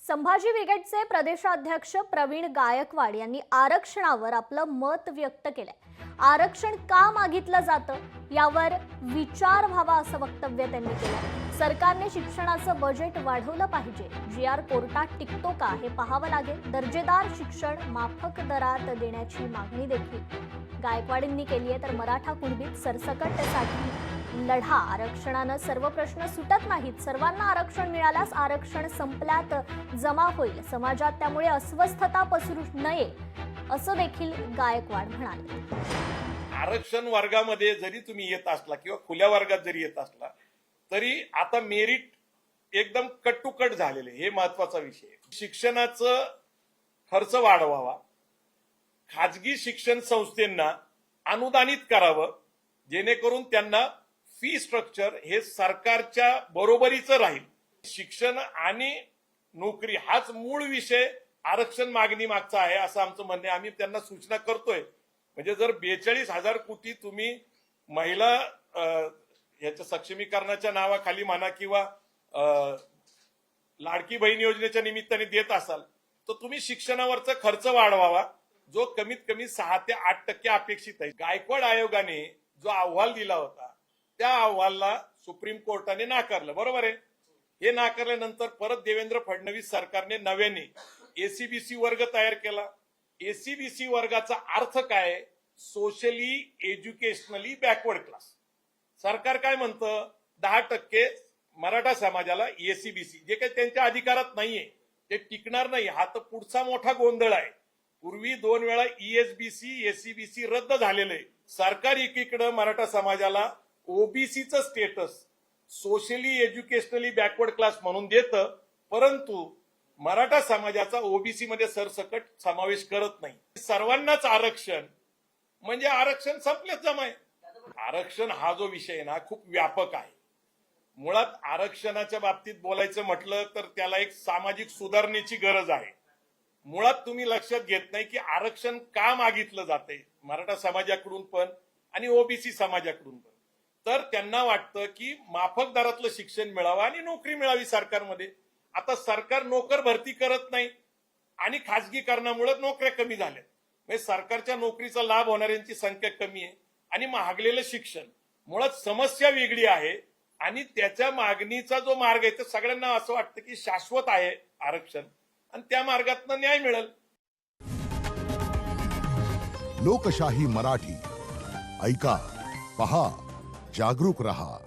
संभाजी ब्रिगेडचे प्रदेशाध्यक्ष प्रवीण गायकवाड यांनी आरक्षणावर आपलं मत व्यक्त केलंय। आरक्षण का मागितलं जातं यावर विचार व्हावा असं वक्तव्य त्यांनी केलंय। सरकारने शिक्षणाचं बजेट वाढवलं पाहिजे। GR कोर्टात टिकतो का हे पाहावं लागेल। दर्जेदार शिक्षण माफक दरात देण्याची मागणी देखील गायकवाडींनी केली आहे। तर मराठा कुणबीत सरसकटसाठी लढा। आरक्षणानं सर्व प्रश्न सुटत नाहीत। सर्वांना आरक्षण मिळाल्यास आरक्षण संपल्यात जमा होईल। समाजात त्यामुळे अस्वस्थता पसरू नये असं देखील गायकवाड म्हणाले। आरक्षण वर्गामध्ये जरी तुम्ही येत असला किंवा खुल्या वर्गात जरी येत असला तरी आता मेरिट एकदम कट टू कट झालेले, हे महत्वाचा विषय आहे। शिक्षणाचं खर्च वाढवावा, खाजगी शिक्षण संस्थांना अनुदानित करावं, जेणेकरून त्यांना फी स्ट्रक्चर हे सरकारच्या बरोबरीचं राहील। शिक्षण आणि नोकरी हाच मूळ विषय आरक्षण मागणी मागचा आहे असं आमचं म्हणणं आहे। आम्ही त्यांना सूचना करतोय। म्हणजे जर 42,000 कोटी तुम्ही महिला याच्या सक्षमीकरणाच्या नावाखाली म्हणा किंवा लाडकी बहीण योजनेच्या निमित्ताने देत असाल तर तुम्ही शिक्षणावरचा खर्च वाढवावा, जो कमीत कमी 6 ते 8% अपेक्षित आहे। गायकवाड आयोगाने जो अहवाल दिला होता त्या अहवालाला सुप्रीम कोर्टाने नाकारलं, बरोबर आहे। हे नाकारल्यानंतर परत देवेंद्र फडणवीस सरकारने नव्याने एसीबीसी वर्ग तयार केला। एसीबीसी वर्गाचा अर्थ काय? Socially educationally backward class. सरकार काय म्हणतं? 10% मराठा समाजाला एसीबीसी, जे काही त्यांच्या अधिकारात नाहीये ते टिकणार नाही। हा तर पुढचा मोठा गोंधळ आहे। पूर्वी 2 वेळा ESBC एसीबीसी रद्द झालेलं आहे। सरकार एकीकडे मराठा समाजाला ओबीसीचं status socially educationally backward class म्हणून देतं, परंतु मराठा समाजाचा ओबीसी मध्ये सरसकट समावेश करत नाही। सर्वांनाच आरक्षण म्हणजे आरक्षण संपलेच जमाय। आरक्षण हा जो विषय आहे ना खूप व्यापक आहे। मुळात आरक्षणाच्या बाबतीत बोलायचं म्हटलं तर त्याला एक सामाजिक सुधारणेची गरज आहे। मुळात तुम्ही लक्षात घेत नाही की आरक्षण का मागितलं जातंय मराठा समाजाकडून पण आणि ओबीसी समाजाकडून पण। तर त्यांना वाटतं की माफक दरातलं शिक्षण मिळावं आणि नोकरी मिळावी सरकारमध्ये। आता सरकार नोकर भरती करत नाही आणि खाजगीकरणामुळे नोकऱ्या कमी झाल्या, म्हणजे सरकारच्या नोकरीचा लाभ होणाऱ्यांची संख्या कमी आहे आणि महागलेलं शिक्षण। मुळात समस्या वेगळी आहे आणि त्याच्या मागणीचा जो मार्ग आहे तो सगळ्यांना असं वाटतं की शाश्वत आहे आरक्षण आणि त्या मार्गातनं न्याय मिळेल। लोकशाही मराठी ऐका, पहा, जागरूक रहा।